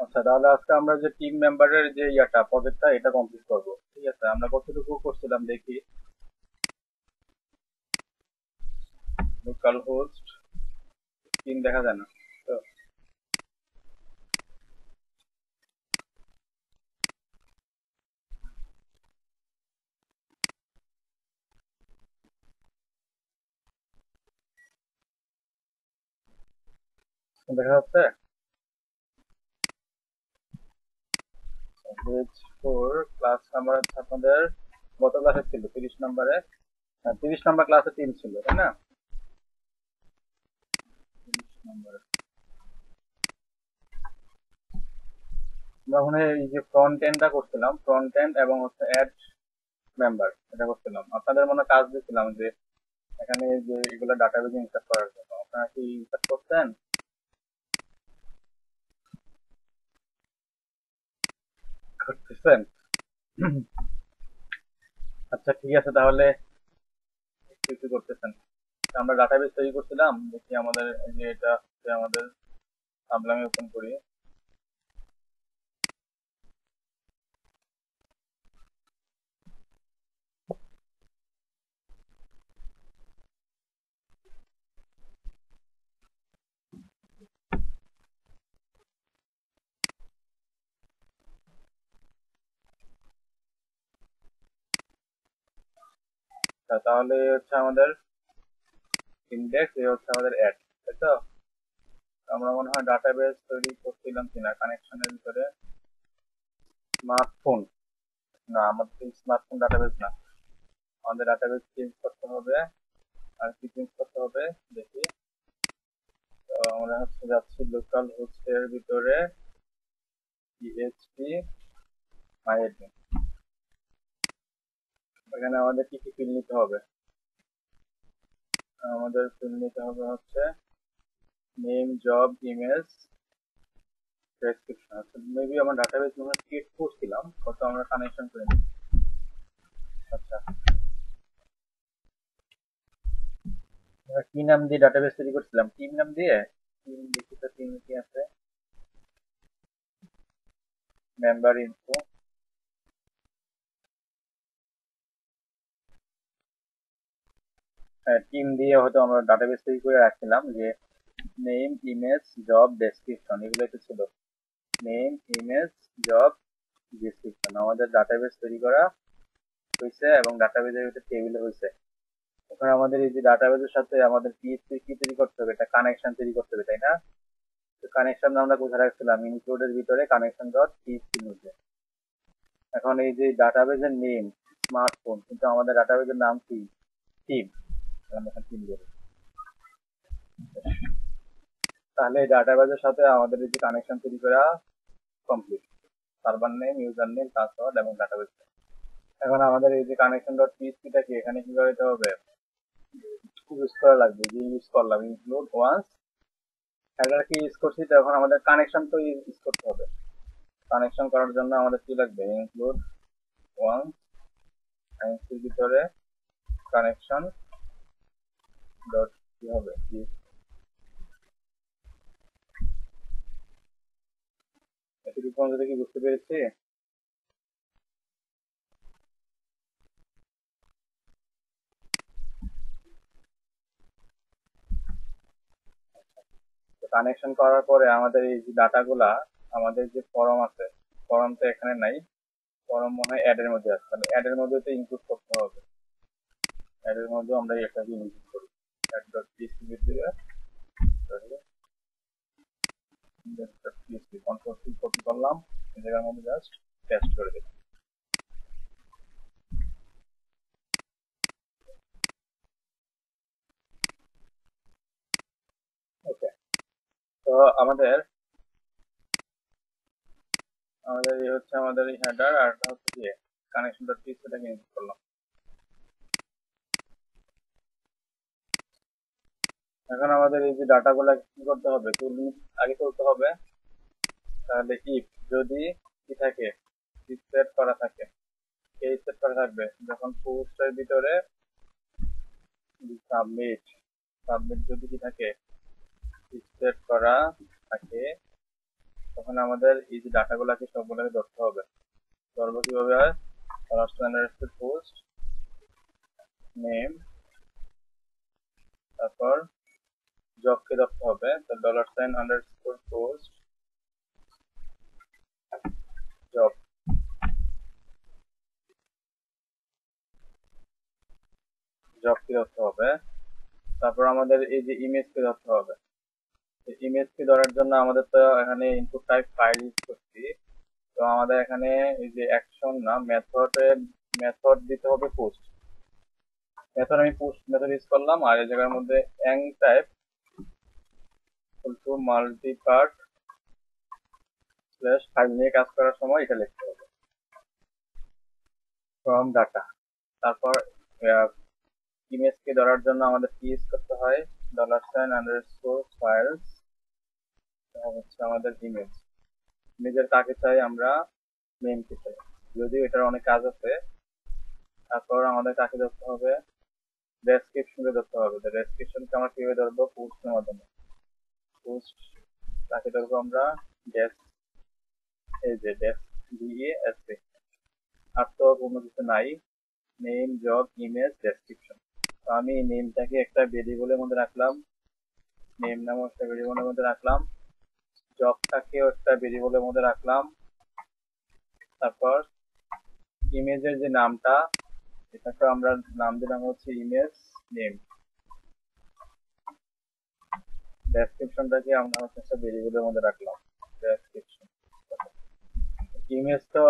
আচ্ছা, তাহলে আজকে আমরা যে টিম মেম্বারের যে প্রজেক্টটা এটা কমপ্লিট করব। ঠিক আছে, আমরা কতটুকু করছিলাম দেখি। লোকাল হোস্ট টিম দেখা যায় না তো। দেখা যাচ্ছে পেজ 4 ক্লাস নাম্বার হচ্ছে আপনাদের গত ক্লাসে ছিল 30 নম্বরে। 30 নম্বর ক্লাসে টিম ছিল, তাই না? 30 নম্বরে আমরা ওখানে এই যে ফ্রন্ট এন্ডটা করছিলাম, ফ্রন্ট এন্ড এবং হচ্ছে অ্যাড মেম্বার এটা করছিলাম। আপনাদের মনে কাজ দিয়েছিলাম যে এখানে যে এগুলো ডাটাবেজে ইনসার্ট করার জন্য আপনারা কি ইনসার্ট করছেন, করতেছেন? আচ্ছা ঠিক আছে, তাহলে একটু একটু করতেছেন। আমরা ডাটাবেস তৈরি করছিলাম, দেখি আমাদের এই যে এটা হচ্ছে আমাদের সাবলামে ওপেন করি। তাহলে হচ্ছে আমাদের ইন্ডেক্স, এই হচ্ছে আমাদের অ্যাড, তাই তো? আমরা মনে হয় ডাটাবেস তৈরি করছিলাম কিনা কানেকশনের ভিতরে। স্মার্টফোন, না আমাদের স্মার্টফোন ডাটাবেস না, আমাদের ডাটাবেস চেঞ্জ করতে হবে। আর কি চেঞ্জ করতে হবে দেখি। তো আমরা হচ্ছে যাচ্ছি লোকাল হোস্টের ভিতরে পিএইচপি মাইএডমিন। এখানে আমাদের কি কি ফিল নিতে হবে? আমাদের ফিল নিতে হবে হচ্ছে নেম, জব, ইমেজ, ডেসক্রিপশন। আচ্ছা, মেবি আমার ডাটাবেস আমরা ক্রিয়েট করছিলাম, কত আমরা কানেকশন করে নিই। আচ্ছা, আমরা কি নাম দিয়ে ডাটাবেস তৈরি করছিলাম? টিম নাম দিয়ে। টিম দেখি তো, টিম কি আছে? Member info. হ্যাঁ, টিম দিয়ে হয়তো আমরা ডাটাবেস তৈরি করে রাখছিলাম যে নেম, ইমেজ, জব, ডেসক্রিপশন এগুলো তো ছিল। নেম, ইমেজ, জব, ডেসক্রিপশন আমাদের ডাটাবেস তৈরি করা হয়েছে এবং ডাটাবেসের ভিতরে টেবিল হয়েছে। ওখানে আমাদের এই যে ডাটাবেসের সাথে আমাদের পিএইচপি কি তৈরি করতে হবে, একটা কানেকশন তৈরি করতে হবে, তাই না? তো কানেকশন আমরা কোথায় রাখছিলাম? ইনক্লুডের ভিতরে কানেকশন ডট পিএইচপি মধ্যে। এখন এই যে ডাটাবেসের নেম স্মার্টফোন, কিন্তু আমাদের ডাটাবেসের নাম কি? টিম। আমরা এখন টিম দেবো। তাহলে এই ডাটাবেসের সাথে আমাদের এই যে কানেকশন তৈরি করা complete. Server name, user name, password এবং ডাটাবেস। এখন আমাদের এই যে কানেকশন ডট পিএইচপিটা কি এখানে কি করতে হবে? ইউজ করা লাগবে, যে ইউজ করলাম ইনক্লুড ওয়ান্স। হেডারকে ইউজ করছি, তখন আমাদের কানেকশন তো ইউজ করতে হবে। কানেকশন করার জন্য আমাদের কি লাগবে? ইনক্লুড ওয়ান্স এর ভিতরে কানেকশন ডট কি হবে, এটুকু পর্যন্ত কি বুঝতে পেরেছি? কানেকশন করার পরে আমাদের এই যে ডাটাগুলা, আমাদের যে ফর্ম আছে, ফর্ম তো এখানে নাই, ফর্ম মনে হয় অ্যাড এর মধ্যে আছে, তাহলে অ্যাড এর মধ্যে তো ইনক্লুড করতে হবে। অ্যাড এর মধ্যে আমরা একটা ইনক্লুড করি, অ্যাড ডট পিএইচপি দিয়ে পিএইচপি কন্ট্রোল সি কপি করলাম, এই জায়গার মধ্যে জাস্ট পেস্ট করে দিলাম। ওকে, তো আমাদের আমাদের এই হচ্ছে আমাদের এই হেডার, আর হচ্ছে কি কানেকশন ডট পিএইচপিটাকে ইনক্লুড করলাম। এখন আমাদের এই যে ডাটাগুলো কি করতে হবে? টু লিভ আগে করতে হবে। তাহলে ইফ যদি কি থাকে, ইফ সেট করা থাকে, এই সেট করা থাকবে যখন পোস্টের ভিতরে সাবমিট, সাবমিট যদি কি থাকে, সেট করা থাকে, তখন আমাদের এই যে ডাটাগুলোকে সবগুলোকে ধরতে হবে। ধরবো কিভাবে? পোস্ট নেম, তারপর জবকে ধরতে হবে, তো $_পোস্ট জব, জবকে ধরতে হবে। তারপর আমাদের এই যে ইমেজকে ধরতে হবে। ইমেজকে ধরার জন্য আমাদের তো এখানে ইনপুট টাইপ ফাইল ইউজ করছি, তো আমাদের এখানে এই যে অ্যাকশন না মেথড দিতে হবে পোস্ট মেথড। আমি পোস্ট মেথড ইউজ করলাম, আর এই জায়গার মধ্যে এং টাইপ মাল্টিপার্ট স্ল্যাশ ফাইল নিয়ে কাজ করার সময় এটা লিখতে হবে, ফ্রম ডাটা। তারপর ইমেজকে ধরার জন্য আমাদের কি ইউজ করতে হয়? $_files হচ্ছে আমাদের ইমেজের কাকে চাই আমরা? নেমকে চাই, যদিও এটার অনেক কাজ আছে। তারপর আমাদের কাকে ধরতে হবে? ডেসক্রিপশনকে ধরতে হবে। তো ডেসক্রিপশনকে আমরা কিভাবে ধরবো? পোস্টের মাধ্যমে। পোস্ট তাকে ধরবো আমরা ডেস, এই যে ডেস DESC। আর তো কোনো কিছু নাই, নেম, জব, ইমেজ, ডেসক্রিপশন। তো আমি নেমটাকে একটা ভেরিয়েবলের মধ্যে রাখলাম, নেম নামও একটা ভেরিয়েবলের মধ্যে রাখলাম, জবটাকেও একটা ভেরিয়েবলের মধ্যে রাখলাম। তারপর ইমেজের যে নামটা, এটাকে আমরা নাম দিলাম হচ্ছে ইমেজ নেম। ডেসক্রিপশনটাকে আমরা হচ্ছে একটা ভেরিয়েবলের মধ্যে রাখলাম, ডেসক্রিপশন। ইমেজ তো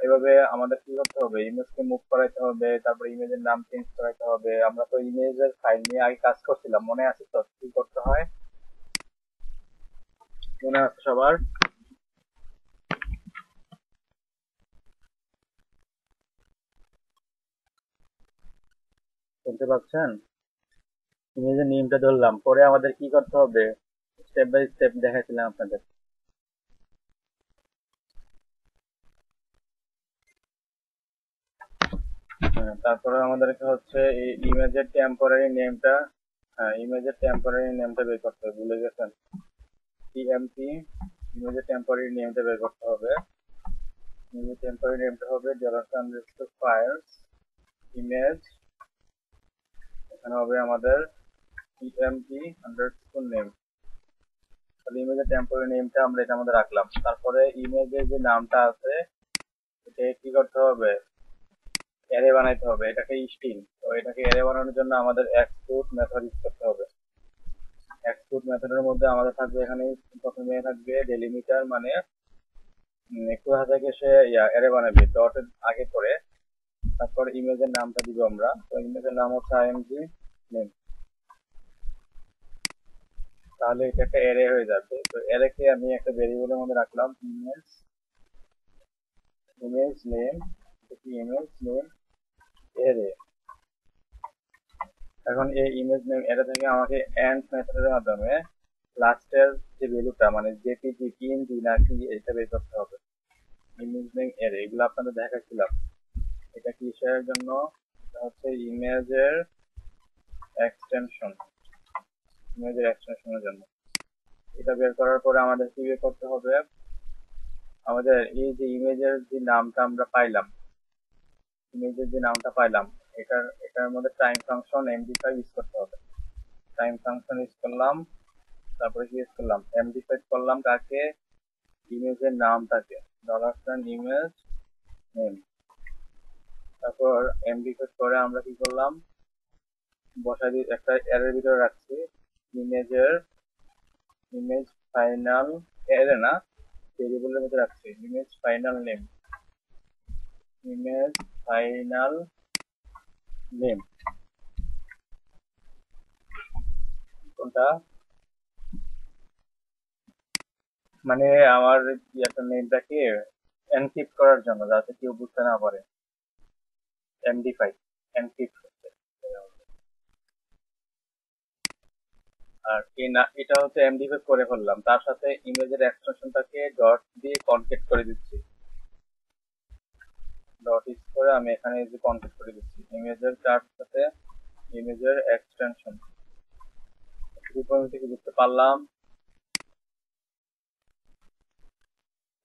এভাবে আমাদের কি করতে হবে? ইমেজকে মুভ করাইতে হবে, তারপর ইমেজের নাম চেঞ্জ করাইতে হবে। আমরা তো ইমেজের ফাইল নিয়ে আগে কাজ করছিলাম, মনে আছে তো কি করতে হয়? মনে আছে সবার? শুনতে পাচ্ছেন? ইমেজের নেমটা ধরলাম, পরে আমাদের কি করতে হবে? স্টেপ বাই স্টেপ দেখাইছিলাম আপনাদের। তারপরে আমাদেরকে হচ্ছে এই ইমেজের টেম্পোরারি নেমটা, ইমেজের টেম্পোরারি নেমটা বের করতে হবে, ভুলে গেছেন? টিএমপি ইমেজের টেম্পোরারি নেমটা বের করতে হবে। ইমেজ টেম্পোরারি নেমটা হবে $_files ইমেজ, এখানে হবে আমাদের @name। তাহলে ইমেজের টেম্পোরারি নেমটা আমরা এটার মধ্যে রাখলাম। তারপরে ইমেজের যে নামটা আছে এটা কি করতে হবে? অ্যারে বানাইতে হবে, এটাকে স্ট্রিং। তো এটাকে অ্যারে বানানোর জন্য আমাদের এক্সক্লুড মেথড ইউজ করতে হবে। এক্সক্লুড মেথডের মধ্যে আমাদের থাকবে, এখানে প্রথমে থাকবে ডেলিমিটার, মানে একটু থেকে সে অ্যারে বানাবে ডটের আগে পরে। তারপর ইমেজের নামটা দিব আমরা, তো ইমেজের নাম হচ্ছে img নেম। তাহলে এটা একটা অ্যারে হয়ে যাবে। তো অ্যারেকে আমি একটা ভেরিয়েবলের মধ্যে রাখলাম, image name, image name array. এখন এই ইমেজ নেম অ্যারে থেকে আমাকে এন্ড মেথডের মাধ্যমে লাস্টের যে ভ্যালুটা, মানে জেপিজি পিএনজি নাকি, এটা বের করতে হবে। ইমেজ নেম অ্যারে, এগুলো আপনাদের দেখাচ্ছিলাম। এটা কিসের জন্য? এটা হচ্ছে ইমেজের এক্সটেনশন, ইমেজের এক্সটেনশনের জন্য। এটা বের করার পরে আমাদের কি বের করতে হবে? আমাদের এই যে ইমেজের যে নামটা আমরা পাইলাম, এটার মধ্যে টাইম ফাংশন এমডি5 ইউজ করতে হবে। টাইম ফাংশন ইউজ করলাম, তারপরে কি ইউজ করলাম? এমডি5 করলাম কাকে? ইমেজের নামটাকে, $image name। তারপর এমডি5 করে আমরা কি করলাম? বসাই দিয়ে একটা অ্যারের ভিতরে রাখছি, ইমেজ ফাইনাল, অ্যারে না, ভেরিয়েবলের মধ্যে রাখছি image final name, image final name. কোনটা? মানে আমার একটা নেমটাকে এনক্রিপ্ট করার জন্য, যাতে কেউ বুঝতে না পারে। এমডি5 এনক্রিপ্ট করতে। আর এটা হচ্ছে এমডি5 করে ফেললাম, তার সাথে ইমেজের এক্সটেনশনটাকে ডট দিয়ে কনকেট করে দিচ্ছি। ডট ইউজ করে আমি এখানে এই যে কনকেট করে দিচ্ছি ইমেজের তার সাথে ইমেজের এক্সটেনশন। থেকে বুঝতে পারলাম।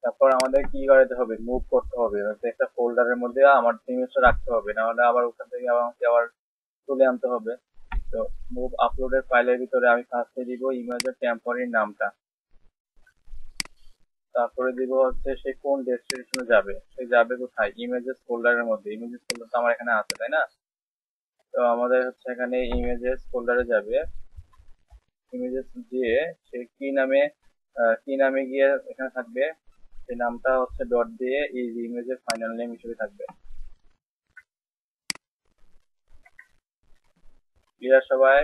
তারপর আমাদের কি করতে হবে, মুভ করতে হবে, হচ্ছে একটা ফোল্ডারের মধ্যে আমার ইমেজটা রাখতে হবে, নাহলে আবার ওখান থেকে আমাকে আবার তুলে আনতে হবে। তো মুভ আপলোডের ফাইলের ভিতরে আমি ফার্স্টে দিব ইমেজের টেম্পোরারি নামটা, তারপরে দিব হচ্ছে সে কোন ডেস্টিনেশনে যাবে, সে যাবে কোথায়, ইমেজেস ফোল্ডারের মধ্যে। ইমেজেস ফোল্ডার তো আমার এখানে আছে, তাই না? তো আমাদের হচ্ছে এখানে ইমেজেস ফোল্ডারে যাবে, ইমেজেস দিয়ে সে কি নামে গিয়ে এখানে থাকবে, সেই নামটা হচ্ছে ডট দিয়ে এই ইমেজের ফাইনাল নেম হিসেবে থাকবে। ক্লিয়ার সবাই?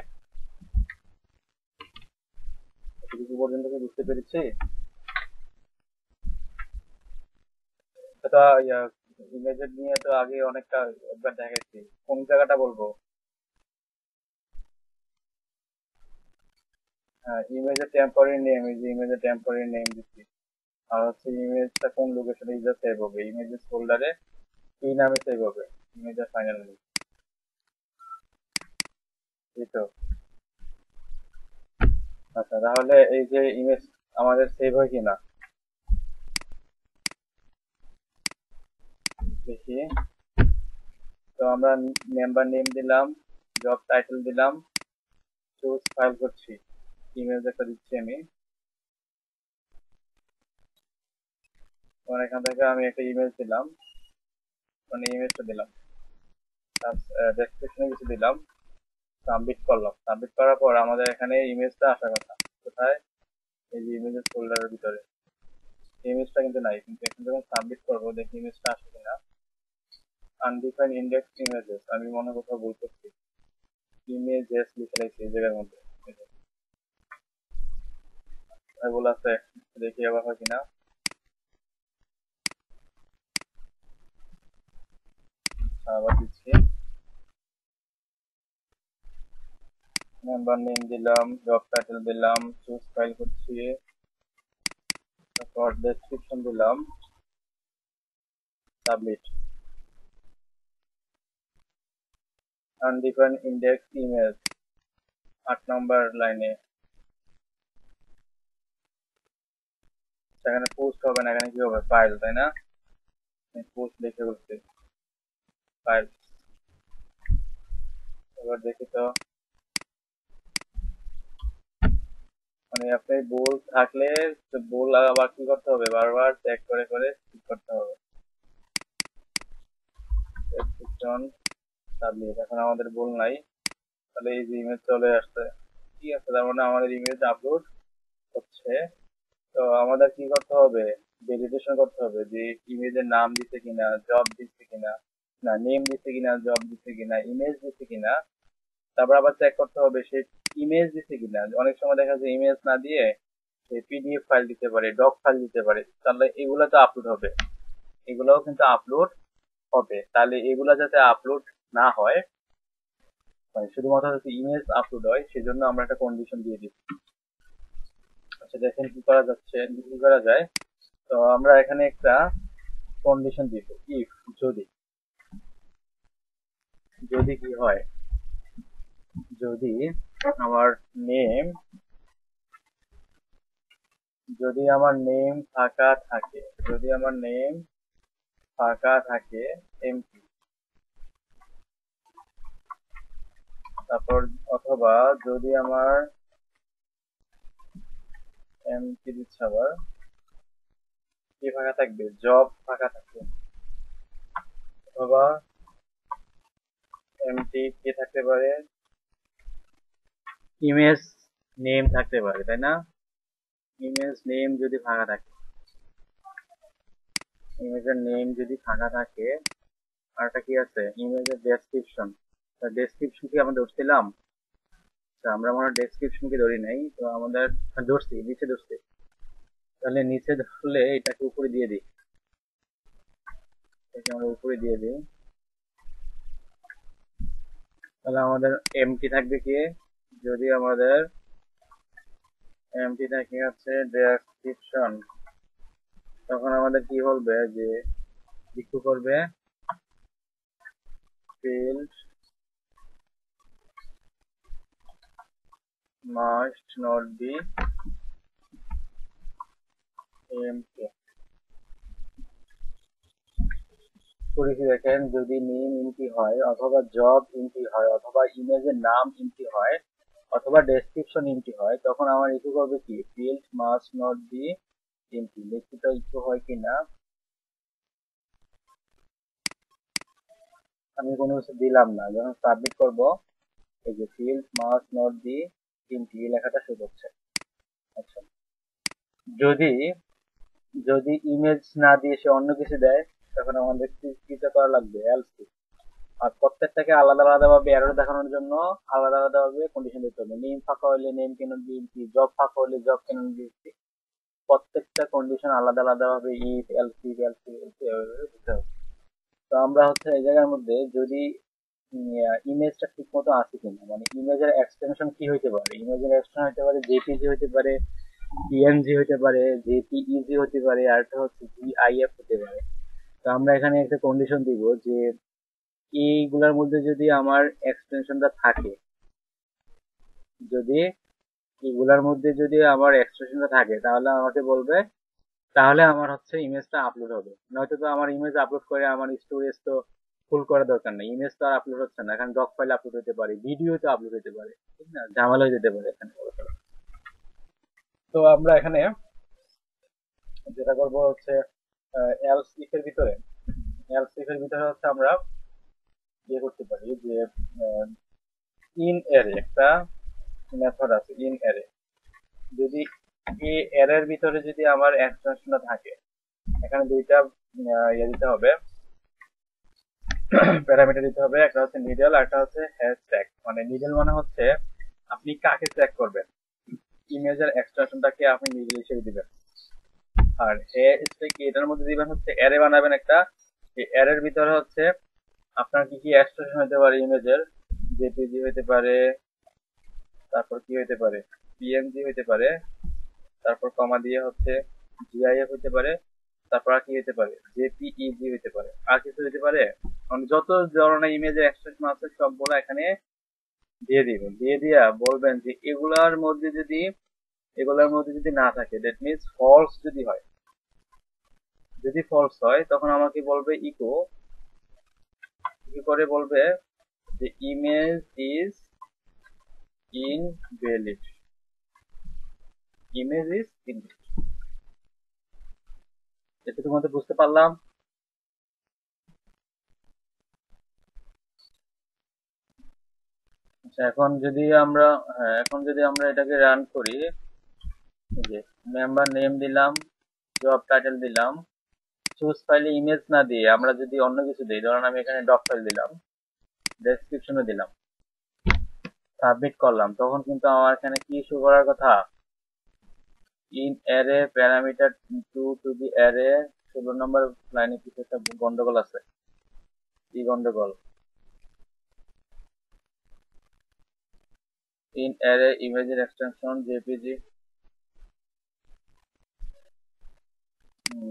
এতটুকু পর্যন্ত কি বুঝতে পেরেছি? এটা ইমেজের নিয়ে তো আগে অনেকটা একবার দেখাচ্ছি, কোন জায়গাটা বলবো? হ্যাঁ, ইমেজের টেম্পোরারি নেম, এই যে ইমেজের টেম্পোরারি নেম দিচ্ছি। আর হচ্ছে ইমেজটা কোন লোকেশনে ইউজার সেভ হবে, ইমেজেস ফোল্ডারে কি নামে সেভ হবে, ইমেজের ফাইনাল নেম। এই তো। আচ্ছা, তাহলে এই যে ইমেজ আমাদের সেভ হয় কিনা দেখি। তো আমরা মেম্বার নেম দিলাম, জব টাইটেল দিলাম, চুজ ফাইল করছি, ইমেজ একটা দিচ্ছি আমি। এখান থেকে আমি একটা ইমেজ দিলাম, মানে ইমেজটা দিলাম, ডেসক্রিপশনে কিছু দিলাম, সাবমিট করলাম। সাবমিট করার পর আমাদের এখানে ইমেজটা আসার কথা কোথায়, এই যে ইমেজের ফোল্ডারের ভিতরে। ইমেজটা কিন্তু নাই, কিন্তু এখন যখন সাবমিট করবো দেখি ইমেজটা আসে কিনা। আনডিফাইন্ড ইন্ডেক্স ইমেজেস, আমি মনে হয় কোথাও ভুল করছি, ইমেজেস লিখে রাখছি এই জায়গার মধ্যে। ভুল আছে, দেখি আবার হয় কিনা। আবার দিচ্ছি, মেম্বার নেম দিলাম, জব টাইটেল দিলাম, চুজ ফাইল করছি, তারপর ডেসক্রিপশন দিলাম, সাবমিট। আনডিফাইন্ড ইন্ডেক্স ইমেজ 8 নম্বর লাইনে, সেখানে পোস্ট হবে না, এখানে কি হবে, ফাইল, তাই না? পোস্ট লিখে বলছি, ফাইল। এবার দেখি তো, মানে আপনি ভুল থাকলে ভুল আবার কি করতে হবে, বারবার চেক করে করে ঠিক করতে হবে। Description, submit. এখন আমাদের ভুল নাই, তাহলে এই যে ইমেজ চলে আসছে, ঠিক আছে, তার মানে আমাদের ইমেজ আপলোড হচ্ছে। তো আমাদের কি করতে হবে, ভেরিফিকেশন করতে হবে যে ইমেজের নাম দিচ্ছে কিনা, জব দিচ্ছে কিনা, না নেম দিচ্ছে কিনা, জব দিচ্ছে কিনা, ইমেজ দিচ্ছে কিনা। তারপর আবার চেক করতে হবে সে ইমেজ দিচ্ছে কিনা। অনেক সময় দেখা যায় ইমেজ না দিয়ে সে পিডিএফ ফাইল দিতে পারে, ডক ফাইল দিতে পারে, তাহলে এগুলো তো আপলোড হবে, এগুলোও কিন্তু আপলোড হবে। তাহলে এগুলা যাতে আপলোড না হয়, মানে শুধুমাত্র যাতে ইমেজ আপলোড হয়, সেজন্য আমরা একটা কন্ডিশন দিয়ে দিই। আচ্ছা, দেখেন কি করা যাচ্ছে, কি করা যায়। তো আমরা এখানে একটা কন্ডিশন দিব, ইফ, যদি, যদি কি হয়, যদি আমার নেম, যদি আমার নেম ফাঁকা থাকে, যদি আমার নেম ফাঁকা থাকে, এমটি, তারপর অথবা যদি আমার এমটি দিচ্ছে, আবার কি ফাঁকা থাকবে, জব ফাঁকা থাকে, অথবা এমটি কি থাকতে পারে, ইমেজ নেম থাকতে পারে, তাই না? ইমেজ নেম যদি ফাঁকা থাকে, ইমেজের নেম যদি ফাঁকা থাকে, আর একটা কি আছে, ইমেজের ডেসক্রিপশন। ডেসক্রিপশন কি আমরা ধরছিলাম? আমরা মনে হয় ডেসক্রিপশন কি ধরি নাই, তো আমাদের ধরছি, নিচে ধরছি। তাহলে নিচে ধরলে এটাকে উপরে দিয়ে দিই, এটাকে আমরা উপরে দিয়ে দিই। তাহলে আমাদের এমটি থাকবে কি, যদি আমাদের এমটি থাকে হচ্ছে ডেসক্রিপশন, তখন আমাদের কি বলবে যে ইকো করবে field must not be empty, করেছি দেখেন, যদি নেম এমটি হয় অথবা জব এমটি হয় অথবা ইমেজের নাম এমটি হয় অথবা ডেসক্রিপশন এমটি হয়, তখন আমার ইস্যু করবে কি field must not be empty. লিখিত ইস্যু হয় কিনা, আমি কোনো কিছু দিলাম না, যখন সাবমিট করব এই যে field must not be empty লেখাটা শো করছে। আচ্ছা, যদি যদি ইমেজ না দিয়ে সে অন্য কিছু দেয়, তখন আমাদের কিটা করা লাগবে এলস। আর প্রত্যেকটাকে আলাদা আলাদা ভাবে এরর দেখানোর জন্য আলাদা আলাদা ভাবে কন্ডিশন দিতে হবে। নেম ফাঁকা হলে নেম কেন দিয়েছি, জব ফাঁকা হলে জব কেন দিয়েছি, প্রত্যেকটা কন্ডিশন আলাদা আলাদা ভাবে ইফ এলসি এলসি দিতে হবে। তো আমরা হচ্ছে এই জায়গার মধ্যে যদি ইমেজটা ঠিক মতো আছে কিনা, মানে ইমেজের এক্সটেনশন কি হইতে পারে, ইমেজের এক্সটেনশন হতে পারে জেপিজি হতে পারে, পিএনজি হতে পারে, জেপিইজি হতে পারে, আর একটা হচ্ছে জিআইএফ হতে পারে। তো আমরা এখানে একটা কন্ডিশন দিব যে এইগুলোর মধ্যে যদি আমার এক্সটেনশনটা থাকে, যদি এগুলার মধ্যে যদি আমার এক্সটেনশনটা থাকে তাহলে আমাকে বলবে, তাহলে আমার হচ্ছে ইমেজটা আপলোড হবে। নয়তো তো আমার ইমেজ আপলোড করে আমার স্টোরেজ তো ফুল করার দরকার নেই, ইমেজ তো আর আপলোড হচ্ছে না, এখন ডক ফাইল আপলোড হতে পারে, ভিডিও তো আপলোড হতে পারে, ঠিক না, ঝামেলা হয়ে যেতে পারে এখানে। তো আমরা এখানে যেটা করবো হচ্ছে এলস ইফ এর ভিতরে, এলস ইফ এর ভিতরে হচ্ছে আমরা ইয়ে করতে পারি যে ইন অ্যারে একটা মেথড আছে, ইন অ্যারে। যদি এই অ্যারের ভিতরে যদি আমার এক্সটেনশনটা থাকে, এখানে দুইটা ইয়ে দিতে হবে, প্যারামিটার দিতে হবে, একটা হচ্ছে নিডল আর একটা হচ্ছে হ্যাশট্যাগ। মানে নিডল মানে হচ্ছে আপনি কাকে ট্র্যাক করবেন, ইমেজের এক্সটেনশনটাকে আপনি নিডল হিসেবে দিবেন। আর হ্যাশট্যাগ এটার মধ্যে দিবেন হচ্ছে অ্যারে বানাবেন একটা, এই অ্যারের ভিতরে হচ্ছে আপনার কি কি এক্সটেনশন হতে পারে ইমেজের, জেপিজি হতে পারে, তারপর কি হতে পারে পিএনজি হতে পারে, তারপর কমা দিয়ে হচ্ছে জিআইএফ হতে পারে, তারপর আর কি হতে পারে জেপিইজি হতে পারে, আর কিছু হতে পারে। মানে যত ধরনের ইমেজের এক্সটেনশন আছে সবগুলো এখানে দিয়ে দিবেন, দিয়ে দিয়া বলবেন যে এগুলার মধ্যে যদি না থাকে, দ্যাট মিনস ফলস যদি হয়, যদি ফলস হয় তখন আমাকে বলবে ইকো, কি করে বলবে যে image is invalid, image is invalid. এটা তোমাদের বুঝতে পারলাম? আচ্ছা, এখন যদি আমরা এটাকে রান করি, যে মেম্বার নেম দিলাম, জব টাইটেল দিলাম, চুজ ফাইলে ইমেজ না দিয়ে আমরা যদি অন্য কিছু দিই, ধরুন আমি এখানে ডক ফাইল দিলাম, ডেসক্রিপশনে দিলাম, সাবমিট করলাম, তখন কিন্তু আমার এখানে কি শো করার কথা, in array parameter to be array, 16 number লাইনে কিছু একটা গন্ডগোল আছে। কি গন্ডগোল? ইন অ্যারে ইমেজের এক্সটেনশন জেপিজি,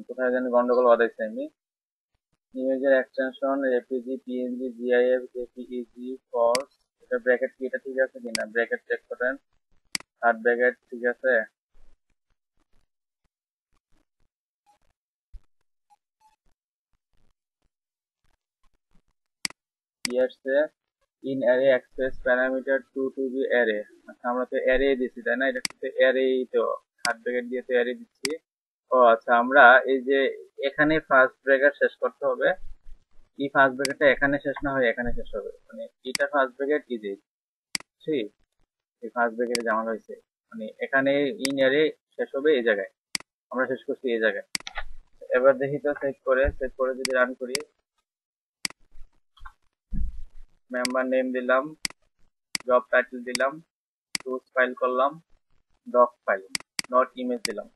কোথায় জানি গন্ডগোল বাঁধাইছি আমি। ইমেজের extension APG PNG GIF JPEG false, এটা ব্র্যাকেট কি, এটা ঠিক আছে কিনা, ব্র্যাকেট চেক করেন, থার্ড ব্র্যাকেট ঠিক আছে। ইয়ার্সে in array express parameter to be array, আচ্ছা আমরা তো অ্যারে দিচ্ছি তাই না, এটা তো অ্যারেই, তো থার্ড ব্র্যাকেট দিয়ে তো অ্যারে দিচ্ছি। ও আচ্ছা, আমরা এই যে এখানে ফার্স্ট ব্র্যাকেট শেষ করতে হবে, এই ফার্স্ট ব্র্যাকেটটা এখানে শেষ না হয় এখানে শেষ হবে, মানে এটা ফার্স্ট ব্র্যাকেট ইজি, ঠিক, এই ফার্স্ট ব্র্যাকেটে জামাল হয়েছে, মানে এখানে ইন অ্যারে শেষ হবে এই জায়গায়, আমরা শেষ করছি এই জায়গায়। এবার দেখি তো সেভ করে যদি রান করি, মেম্বার নেম দিলাম, জব টাইটেল দিলাম, চুজ ফাইল করলাম, ডক ফাইল, নট ইমেজ দিলাম,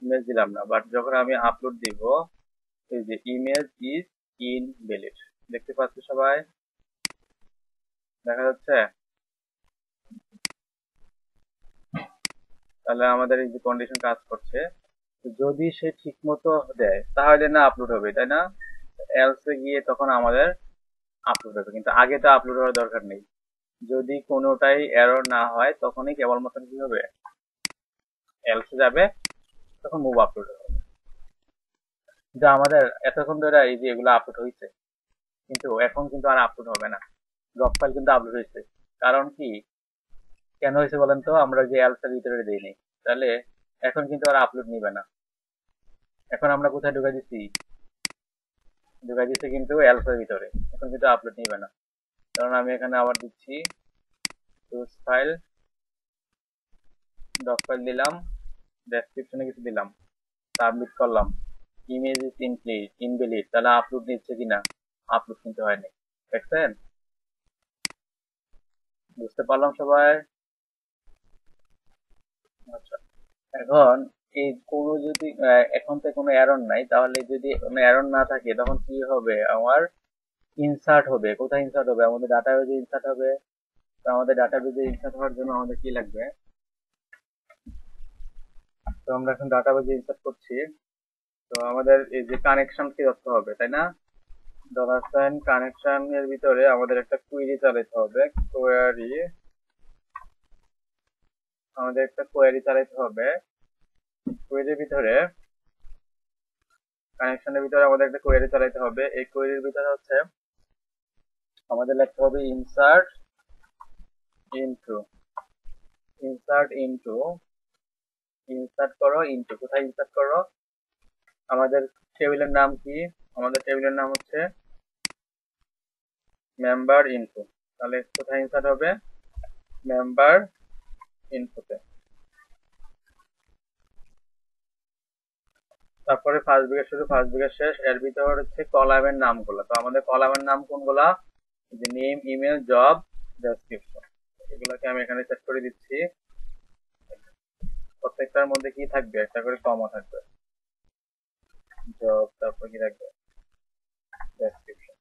ইমেজ দিলাম না, বাট যখন আমি আপলোড দিব, এই যে ইমেজ ইজ ইনভ্যালিড, দেখতে পাচ্ছি সবাই, দেখা যাচ্ছে। তাহলে আমাদের এই যে কন্ডিশন কাজ করছে, যদি সে ঠিক মতো দেয় তাহলে না আপলোড হবে, তাই না, এলসে গিয়ে তখন আমাদের আপলোড হবে, কিন্তু আগে তো আপলোড হওয়ার দরকার নেই। যদি কোনোটাই এরর না হয় তখনই কেবলমাত্র কি হবে, এলসে যাবে, তখন মুভ আপলোড হবে। যে আমাদের এতক্ষণ ধরে এই যে এগুলো আপলোড হয়েছে, কিন্তু এখন কিন্তু আর আপলোড হবে না। জব ফাইল কিন্তু আপলোড হয়েছে, কারণ কি, কেন হয়েছে বলেন তো, আমরা যে অ্যালসের ভিতরে দিইনি, তাহলে এখন কিন্তু আর আপলোড নিবে না। এখন আমরা কোথায় ঢুকাই দিচ্ছি, ঢুকাই দিচ্ছি কিন্তু অ্যালসের ভিতরে, এখন কিন্তু আপলোড নিবে না। কারণ আমি এখানে আবার দিচ্ছি চুজ ফাইল, ডক ফাইল দিলাম, ডেসক্রিপশনে কিছু দিলাম, সাবমিট করলাম, ইমেজ ইজ ইনভ্যালিড, তাহলে আপলোড নিচ্ছে কিনা, আপলোড কিন্তু হয়নি। দেখছেন? বুঝতে পারলাম সবাই? আচ্ছা, এখন এই কোনো যদি এখন তো কোনো এরর নাই, তাহলে যদি কোনো এরর না থাকে তখন কি হবে, আমার ইনসার্ট হবে। কোথায় ইনসার্ট হবে? আমাদের ডাটাবেজে ইনসার্ট হবে। তো আমাদের ডাটাবেজে ইনসার্ট হওয়ার জন্য আমাদের কি লাগবে? তো আমরা এখন ডাটাবেজে ইনসার্ট করছি। তো আমাদের এই যে কানেকশন কি করতে হবে, তাই না? ডলার সাইন কানেকশন এর ভিতরে আমাদের একটা কোয়েরি চালাতে হবে। কোয়েরি, আমাদের একটা কোয়েরি চালাতে হবে। কোয়েরির ভিতরে, কানেকশনের ভিতরে আমাদের একটা কোয়েরি চালাতে হবে। এই কোয়েরির ভিতরে হচ্ছে আমাদের লিখতে হবে insert into, insert into, insert করো ইনটু, কোথায় ইনসার্ট করো? আমাদের টেবিলের নাম কি? আমাদের টেবিলের নাম হচ্ছে মেম্বার ইনফো। তাহলে কোথায় ইনসার্ট হবে? মেম্বার ইনফোতে। তারপরে ফার্স্ট ব্রেকেট শুরু, ফার্স্ট ব্রেকেট শেষ, এর ভিতর হচ্ছে কলামের নামগুলো। তো আমাদের কলামের নাম কোনগুলা? যে নেম, ইমেল, জব, ডেসক্রিপশন, এগুলোকে আমি এখানে সেট করে দিচ্ছি। প্রত্যেকটার মধ্যে কি থাকবে? একটা করে কমা থাকবে। জব, তারপর কি থাকবে? ডেসক্রিপশন।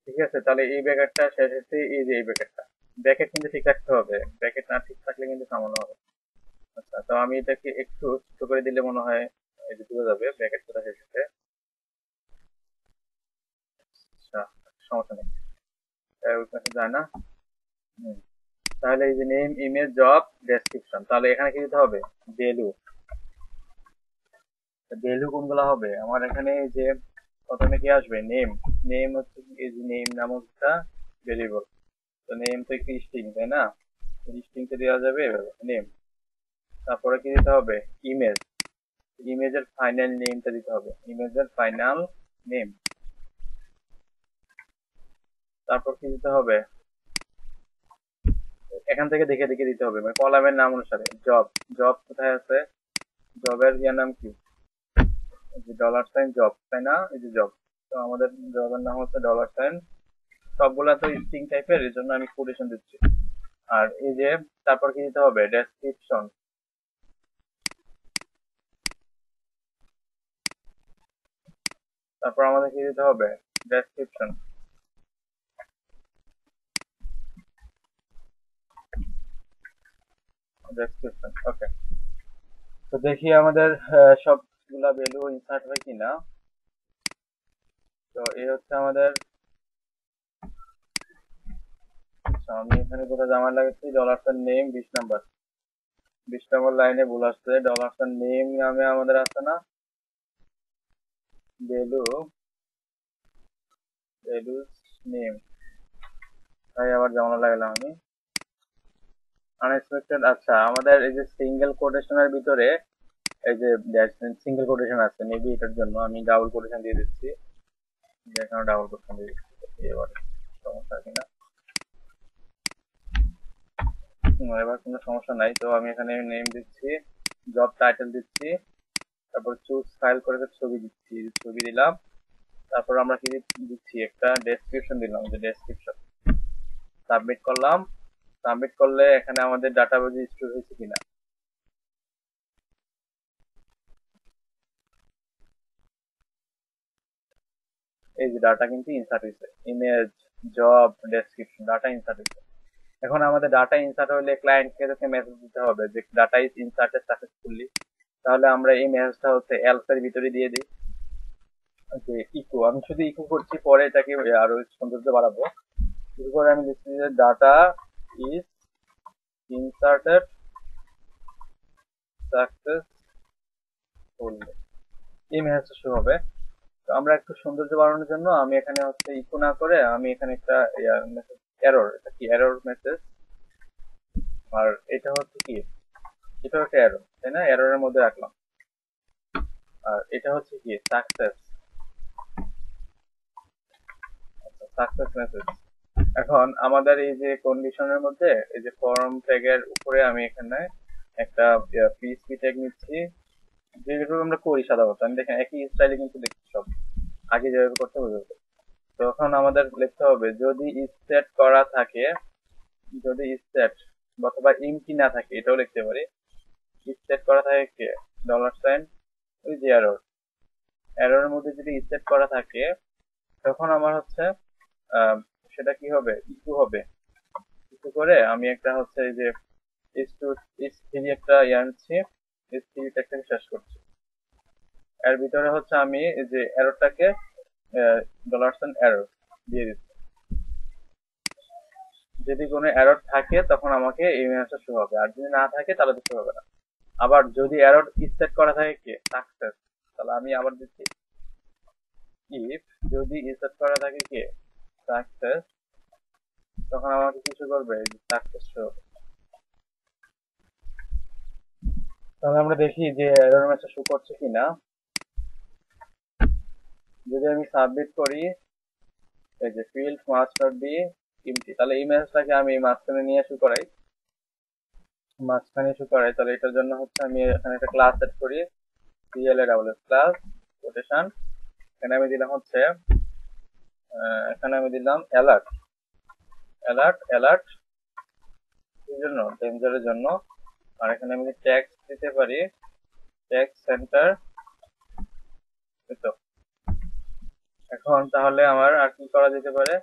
ঠিক আছে, তাহলে এই ব্র্যাকেটটা শেষ হচ্ছে, এই যে এই ব্র্যাকেটটা, ব্র্যাকেট কিন্তু ঠিক রাখতে হবে, ব্র্যাকেট না ঠিক থাকলে কিন্তু ঝামেলা হবে। আচ্ছা, তো আমি এটাকে একটু ছোট করে দিলে মনে হয় এই যে বোঝা যাবে ব্র্যাকেট কোথায় শেষ হচ্ছে। আচ্ছা, সমস্যা নেই, ওই পাশে যায় না। হুম। তাহলে এই যে নেম, ইমেজ, জব, ডেসক্রিপশন, তাহলে এখানে কি দিতে হবে? ভ্যালু। ভ্যালু কোনগুলো হবে? আমার এখানে এই যে প্রথমে কি আসবে? নেম। নেম হচ্ছে এই যে নেম নামক একটা ভেরিয়েবল। তো নেম তো একটি স্ট্রিং, তাই না? স্ট্রিংতে দেওয়া যাবে এভাবে নেম। তারপরে কি দিতে হবে? ইমেজ। ইমেজের ফাইনাল নেমটা দিতে হবে, ইমেজের ফাইনাল নেম। তারপর কি দিতে হবে? এখান থেকে দেখে দেখে দিতে হবে, মানে কলামের নাম অনুসারে। জব, জব কোথায় আছে? জবের ইয়ার নাম কি? ডলার সাইন জব, তাই না? এই যে জব। তো আমাদের জবের নাম হচ্ছে ডলার সাইন। সবগুলা তো স্ট্রিং টাইপের, এর জন্য আমি কোটেশন দিচ্ছি। আর এই যে তারপর কি দিতে হবে? ডেসক্রিপশন। তারপর আমাদের কি দিতে হবে? Description, description. ওকে, তো দেখি আমাদের সবগুলা ভ্যালু ইনসার্ট হয় কিনা। তো এই হচ্ছে আমাদের, আচ্ছা, আমি এখানে কোথায় জামা লাগাচ্ছি? ডলার সাইন নেম 20 নাম্বার, 20 নম্বর লাইনে ভুল আসছে। ডলার সাইন নেম নামে আমাদের আছে না ভ্যালু, ভ্যালু নেম, তাই আবার জামা লাগালাম আমি আনএক্সপেক্টেড। আচ্ছা, আমাদের এই যে সিঙ্গেল কোটেশনের ভিতরে এই যে সিঙ্গেল কোটেশন আছে, মেবি এটার জন্য আমি ডাবল কোটেশন দিয়ে দিচ্ছি। এখানে ডাবল কোটেশন দিয়ে দিচ্ছি, এবার সমস্যা কিনা। এবার কোনো সমস্যা নাই। তো আমি এখানে নেম দিচ্ছি, জব টাইটেল দিচ্ছি, তারপর চুজ ফাইল করে ছবি দিচ্ছি, ছবি দিলাম। তারপর আমরা কি দিচ্ছি? একটা ডেসক্রিপশন দিলাম, যে ডেসক্রিপশন। সাবমিট করলাম। সাবমিট করলে এখানে আমাদের ডাটাবেজে স্টোর হয়েছে কিনা, এই যে ডাটা কিন্তু ইনসার্ট হয়েছে, image, job, description, data insert হয়েছে। এখন আমাদের ডাটা ইনসার্ট হলে ক্লায়েন্টকে যাতে মেসেজ দিতে হবে যে ডাটা ইজ ইনসার্টেড সাকসেসফুলি। তাহলে আমরা এই মেসেজটা হচ্ছে এলস এর ভিতরে দিয়ে দিই, যে ইকো। আমি শুধু ইকো করছি, পরে এটাকে আরো সৌন্দর্য বাড়াবো। ইকো করে আমি লিখছি যে ডাটা ইজ ইনসার্টেড সাকসেসফুলি। এই মেসেজটা শো হবে। তো আমরা একটু সৌন্দর্য বাড়ানোর জন্য আমি এখানে হচ্ছে ইকো না করে আমি এখানে একটা মেসেজ এরর, এটা কি এরর মেসেজ, আর এটা হচ্ছে কি, এটাও একটা এরর তাই না, এররের মধ্যে রাখলাম। আর এটা হচ্ছে কি সাকসেস, সাকসেস মেসেজ। এখন আমাদের এই যে কন্ডিশনের মধ্যে এই যে ফর্ম ট্যাগের উপরে আমি এখানে একটা পিএইচপি ট্যাগ নিচ্ছি, যেগুলো আমরা করি সাধারণত। আমি দেখেন একই স্টাইলে কিন্তু দেখছি সব, আগে যেভাবে করতে হবে। তখন আমাদের লিখতে হবে যদি সেট করা থাকে, যদি সেট অথবা ইমটি না থাকে, এটাও লিখতে পারি। সেট করা থাকে কে $, ওই যে এরর, এররের মধ্যে যদি সেট করা থাকে তখন আমার হচ্ছে আহ, সেটা কি হবে, ইকু হবে। ইকু করে আমি একটা হচ্ছে এই যে S3 একটা আনছি, S3 ট্যাগটাকে শেষ করছি। এর ভিতরে হচ্ছে আমি এই যে এররটাকে $এরর দিয়ে দিচ্ছি। যদি কোনো এরর থাকে তখন আমাকে এই মেসেজটা শো হবে, আর যদি না থাকে তাহলে তো শো হবে না। আবার যদি এরর সেট করা থাকে কি সাকসেস, তাহলে আমি আবার দিচ্ছি ইফ যদি সেট করা থাকে কি সাকসেস, তখন আমাকে কিছু করবে সাকসেস শো হবে। তাহলে আমরা দেখি যে এরর মেসেজ শো করছে কিনা। যদি আমি সাবমিট করি এই যে field must not be empty, তাহলে এই মেসেজটাকে আমি মাঝখানে নিয়ে শো করাই, মাঝখানে শো করাই। তাহলে এটার জন্য হচ্ছে আমি এখানে একটা ক্লাস সেট করি, CLA ক্লাস কোটেশন। এখানে আমি দিলাম হচ্ছে এখানে আমি দিলাম অ্যালার্ট, অ্যালার্ট অ্যালার্ট এর জন্য ডেঞ্জারের জন্য। আর এখানে আমি ট্যাক্স দিতে পারি, ট্যাক্স সেন্টার। তো এখন তাহলে আমার আর কি করা যেতে পারে,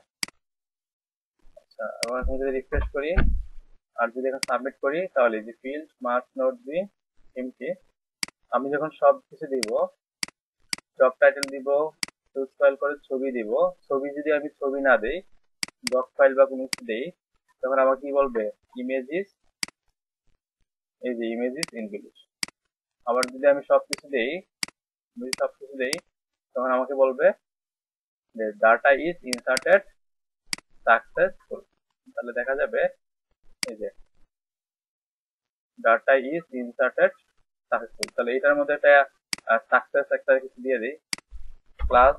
আচ্ছা আমার এখন যদি রিফ্রেশ করি আর যদি এখন সাবমিট করি, তাহলে যে field must not be empty, আমি যখন সব কিছু দিব, জব টাইটেল দিব, চুজ ফাইল করে ছবি দিব, ছবি যদি আমি ছবি না দেই, ডক ফাইল বা কোনো কিছু দেই, তখন আমাকে কি বলবে ইমেজেস, এই যে ইমেজেস ইনক্লুড। আবার যদি আমি সবকিছু দেই, যদি সবকিছু দেই, তখন আমাকে বলবে যে ডাটা ইজ ইনসার্টেড সাকসেসফুল। তাহলে দেখা যাবে এই যে ডাটা ইজ ইনসার্টেড সাকসেসফুল। তাহলে এটার মধ্যে একটা সাকসেস একটা কিছু দিয়ে দিই, ক্লাস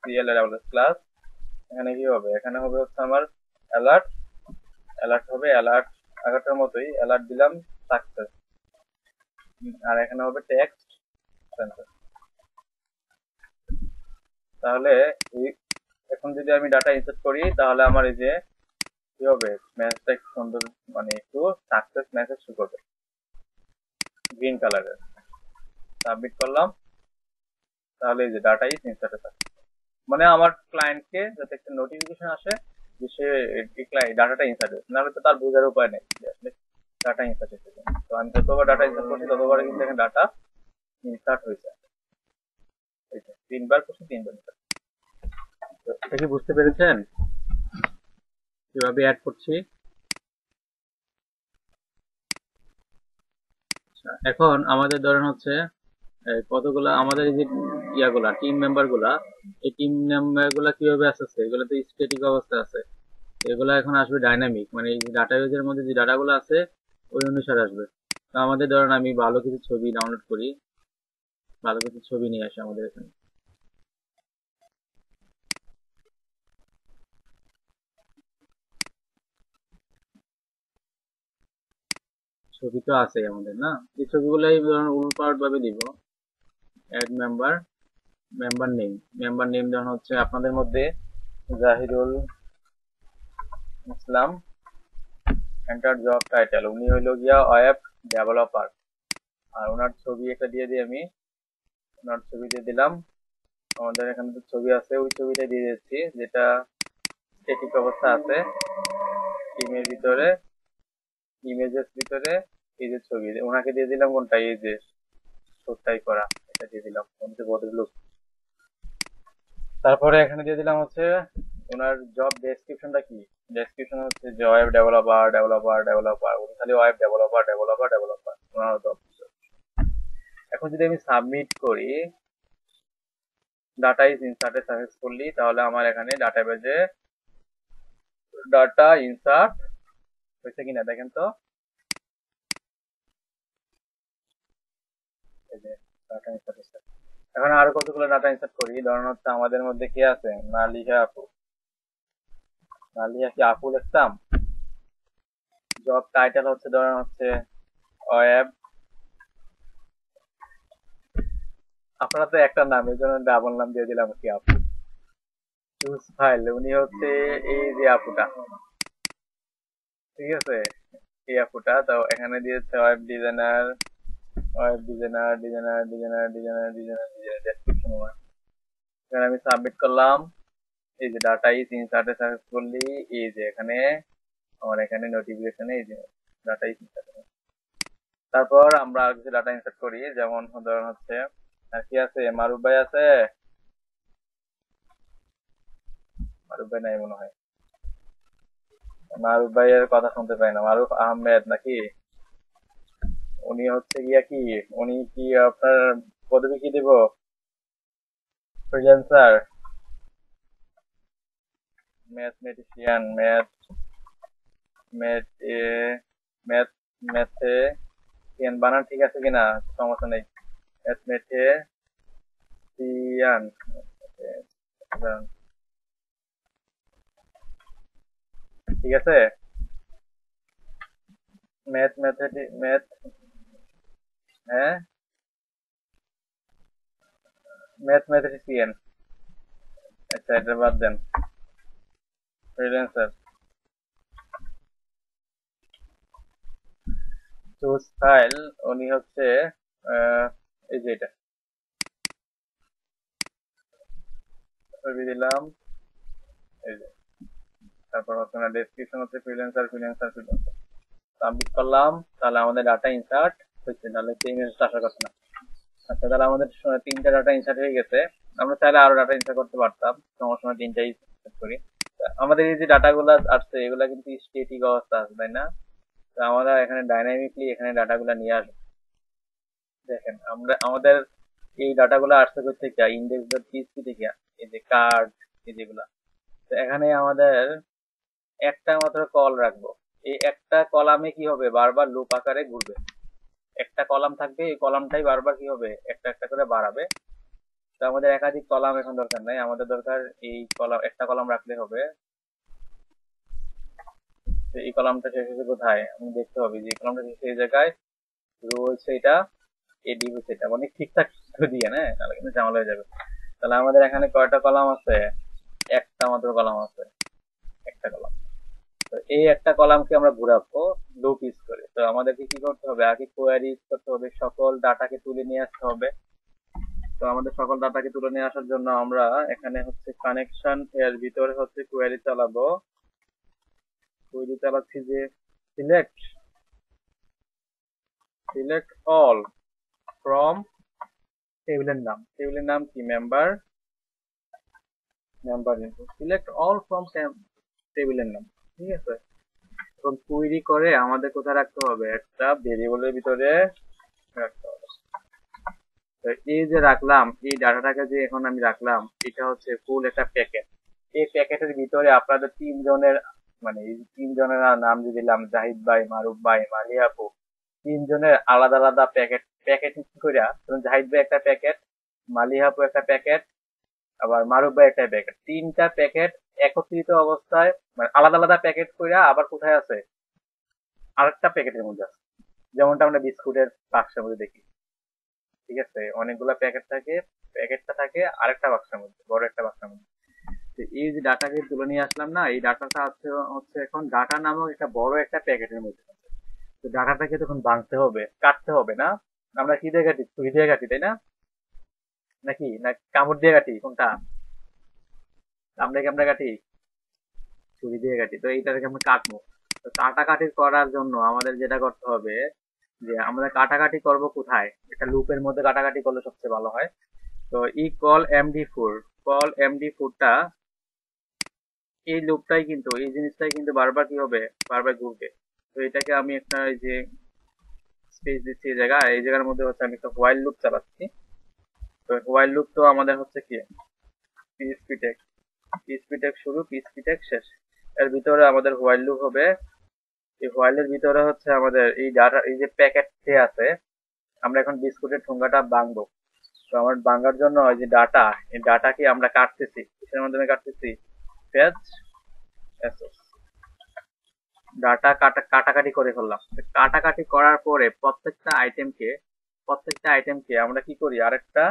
CLA ক্লাস। এখানে কি হবে, এখানে হবে হচ্ছে আমার অ্যালার্ট, অ্যালার্ট হবে অ্যালার্ট আগেরটার মতোই, অ্যালার্ট দিলাম সাকসেস। আর এখানে হবে টেক্সট সেন্টার। তাহলে এখন যদি আমি ডাটা ইনসার্ট করি তাহলে আমার এই যে কি হবে, মেসেজটা একটু সুন্দর, মানে একটু সাকসেস মেসেজ শো করবে গ্রিন কালারের। সাবমিট করলাম, তাহলে এই যে ডাটা ইজ ইনসার্টেড থাকে, মানে আমার ক্লায়েন্টকে যাতে একটা নোটিফিকেশন আসে যে সে ডাটাটা ইনসার্ট হয়েছে, নাহলে তো তার বোঝার উপায় নেই যে আসলে ডাটা ইনসার্ট হয়েছে। তো আমি যতবার ডাটা ইনসার্ট করছি ততবারই কিন্তু এখানে ডাটা ইনসার্ট হয়েছে, এই যে 3 বার করছি 3 বার। তো এটা কি বুঝতে পেরেছেন কিভাবে অ্যাড করছি? এখন আমাদের ধরেন হচ্ছে কতগুলা আমাদের এই যে ইয়াগুলা টিম মেম্বার গুলা, এই টিম মেম্বার গুলা কিভাবে আসছে, এগুলো তো স্ট্যাটিক অবস্থায় আছে, এগুলা এখন আসবে ডাইনামিক, মানে এই ডাটাবেজের মধ্যে যে ডাটাগুলো আছে ওই অনুসারে আসবে। তো আমাদের ধরেন আমি ভালো কিছু ছবি ডাউনলোড করি, ভালো কিছু ছবি নিয়ে আসি আমাদের এখানে। ছবি তো আছে আমাদের না, এই ছবিগুলাই ধরুন উল্পাট ভাবে দিব। Add member, member name, member name ধরুন হচ্ছে আপনাদের মধ্যে Zahidul Islam, enter job title, উনি হইল গিয়া ওয়েব ডেভেলপার। আর ওনার ছবি একটা দিয়ে দিই আমি, ওনার ছবি দিয়ে দিলাম। আমাদের এখানে তো ছবি আছে, ওই ছবিটা দিয়ে দিচ্ছি যেটা স্ট্যাটিক অবস্থা আছে টিমের ভিতরে, ইমেজের ভিতরে। এই যে ছবি ওনাকে দিয়ে দিলাম কোনটা, এই যে শোটাই করা, এটা দিয়ে দিলাম ভদ্রলোক। তারপরে এখানে দিয়ে দিলাম হচ্ছে ওনার জব ডেসক্রিপশনটা কি, ডেসক্রিপশন হচ্ছে যে ওয়েব ডেভেলপার ডেভেলপার ডেভেলপার, উনি খালি ওয়েব ডেভেলপার ডেভেলপার ডেভেলপার ওনার জব। এখন যদি আমি সাবমিট করি ডাটা ইজ ইনসার্টেড সাকসেসফুলি, তাহলে আমার এখানে ডাটাবেজে ডাটা ইনসার্ট হয়েছে কিনা দেখেন তো। এই যে ডাটা ইনসার্ট হচ্ছে। এখন আরো কতগুলো ডাটা ইনসার্ট করি। ধরুন হচ্ছে আমাদের মধ্যে কে আছে, মালিহা আপু। মালিহা কি আপু লিখতাম। জব টাইটেল হচ্ছে ধরুন হচ্ছে ওয়েব, আপনারা তো একটা নাম, এই জন্য ডাবল নাম দিয়ে দিলাম কি আপু। চুজ ফাইল, উনি হচ্ছে এই যে আপুটা, ঠিক আছে, এই আপুটা। তো এখানে দিয়েছে web designer, web designer designer designer designer designer designer description one. এখানে আমি সাবমিট করলাম। এই যে ডাটা ইজ ইনসার্টেড সাকসেসফুলি, এই যে এখানে আমার এখানে নোটিফিকেশনে এই যে ডাটা ইজ ইনসার্টেড। তারপর আমরা আর কিছু ডাটা ইনসার্ট করি, যেমন ধরুন হচ্ছে আর কি আছে, মারুফ ভাই আছে। মারুফ ভাই নাই মনে হয়, মারুফ ভাইয়ের কথা শুনতে পাই না। মারুফ আহমেদ নাকি, উনি হচ্ছে গিয়া কি, উনি কি আপনার পদবি কি দিব, ফ্রিল্যান্সার ম্যাথমেটিশিয়ান, ম্যাথ ম্যাথ ম্যাথে বানান ঠিক আছে কিনা, সমস্যা নেই। ম্যাথমেটিশিয়ান, ঠিক আছে। ম্যাথ, হ্যাঁ, ম্যাথমেটিশিয়ান। আচ্ছা এটা বাদ দেন, ফ্রিল্যান্সার। চুজ ফাইল, উনি হচ্ছে এই যে এটা দিলাম, এই যে। তারপর হচ্ছে না ডেসক্রিপশন হচ্ছে ফ্রিল্যান্সার ফ্রিল্যান্সার ফ্রিল্যান্সার, সাবমিট করলাম। তাহলে আমাদের ডাটা ইনসার্ট হচ্ছে, তাহলে সেই মেসেজটা আসার কথা না। আচ্ছা, তাহলে আমাদের তিনটা ডাটা ইনসার্ট হয়ে গেছে। আমরা চাইলে আরো ডাটা ইনসার্ট করতে পারতাম, সমস্যা নয়, তিনটাই ইনসার্ট করি। আমাদের এই যে ডাটাগুলো আসছে এগুলা কিন্তু স্ট্যাটিক অবস্থা আছে, তাই না? তো আমরা এখানে ডাইনামিকলি এখানে ডাটাগুলো নিয়ে আসবো। দেখেন আমরা আমাদের এই ডাটাগুলো আসছে থেকে ইন্ডেক্স ডট পিএইচপি থেকে, এই যে কার্ড, এই যেগুলা। তো এখানে আমাদের একটা মাত্র কল রাখবো। এই একটা কলামে কি হবে, বারবার লুপ আকারে ঘুরবে। একটা কলাম থাকবে, এই কলামটাই বারবার কি হবে, একটা একটা করে বাড়াবে। তো আমাদের একাধিক কলাম এখন দরকার নাই, আমাদের দরকার এই কলাম, একটা কলাম রাখলে হবে। তো এই কলামটা শেষ হচ্ছে কোথায়, আমি দেখতে হবে যে কলামটা শেষ এই জায়গায়, রো হচ্ছে এটা, এডি হচ্ছে এটা, মানে ঠিকঠাক দিয়ে না, তাহলে কিন্তু ঝামেলা হয়ে যাবে। তাহলে আমাদের এখানে কয়টা কলাম আছে, একটা মাত্র কলাম আছে, একটা কলাম। তো এই একটা কলামকে আমরা ঘুরাবো লুপ ইউজ করে। তো আমাদেরকে কি করতে হবে, আগে কোয়ারি ইউজ করতে হবে, সকল ডাটাকে তুলে নিয়ে আসতে হবে। তো আমাদের সকল ডাটাকে তুলে নিয়ে আসার জন্য আমরা এখানে হচ্ছে কানেকশন এর ভিতরে হচ্ছে কোয়ারি চালাবো। কোয়ারি চালাচ্ছি যে সিলেক্ট সিলেক্ট অল ফ্রম টেবিলের নাম কি, member info, select all from টেবিলের নাম, ঠিক আছে। এখন কোয়েরি করে আমাদের কোথায় রাখতে হবে, একটা ভেরিয়েবলের ভিতরে রাখতে হবে। তো এই যে রাখলাম, এই ডাটাটাকে যে এখন আমি রাখলাম, এটা হচ্ছে ফুল একটা প্যাকেট। এই প্যাকেটের ভিতরে আপনাদের তিনজনের, মানে এই তিনজনের নাম যে দিলাম, জাহিদ ভাই, মারুফ ভাই, মালিয়া আপু, তিনজনের আলাদা আলাদা প্যাকেট প্যাকেট করে, জাহিদ ভাই একটা প্যাকেট, মালিয়া আপু একটা প্যাকেট, আবার মারুফ ভাই একটা প্যাকেট, তিনটা প্যাকেট একত্রিত অবস্থায়, মানে আলাদা আলাদা প্যাকেট করে আবার কোথায় আছে, আরেকটা প্যাকেটের মধ্যে আছে। যেমনটা আমরা বিস্কুটের বাক্সের মধ্যে দেখি, ঠিক আছে, অনেকগুলা প্যাকেট থাকে, প্যাকেটটা থাকে আরেকটা বাক্সের মধ্যে, বড় একটা বাক্সের মধ্যে। তো এই যে ডাটাকে তুলে নিয়ে আসলাম না, এই ডাটাটা হচ্ছে হচ্ছে এখন ডাটা নামক একটা বড় একটা প্যাকেটের মধ্যে। তো ডাটাটাকে তখন ভাঙতে হবে, কাটতে হবে না। আমরা কি দিয়ে কাটি, ছুরি দিয়ে কাটি, তাই না? নাকি না কামড় দিয়ে কাটি, কোনটা? আমরা কি আমরা কাটি, ছুরি দিয়ে কাটি। তো এইটাকে আমরা কাটবো। তো কাটাকাটি করার জন্য আমাদের যেটা করতে হবে, যে আমরা কাটাকাটি করব কোথায়, এটা লুপের মধ্যে কাটাকাটি করলে সবচেয়ে ভালো হয়। তো ই কল এমডি4, কল এমডি4টা, এই লুপটাই কিন্তু, এই জিনিসটাই কিন্তু বারবার কি হবে, বারবার ঘুরবে। তো এটাকে আমি একটা এই যে স্পেস দিচ্ছি, এই জায়গায়, এই জায়গার মধ্যে হচ্ছে আমি একটা হোয়াইল লুপ চালাচ্ছি। তো হোয়াইল লুপ তো আমাদের হচ্ছে কি পিএইচপি ট্যাগ, পিএইচপি ট্যাগ শুরু, পিএইচপি ট্যাগ শেষ। এর ভিতরে আমাদের হোয়াইল লুপ হবে। এই হোয়াইলের ভিতরে হচ্ছে আমাদের এই ডাটা, এই যে প্যাকেট আছে, আমরা এখন বিস্কুটের ঠোঙ্গাটা ভাঙবো। তো আমার ভাঙার জন্য এই যে ডাটা, এই ডাটাকে আমরা কাটতেছি, কিসের মাধ্যমে কাটতেছি, ফেচ এসএস, ডাটা কাটাকাটি করে ফেললাম। কাটাকাটি করার পরে প্রত্যেকটা আইটেমকে আমরা কি করি, আরেকটা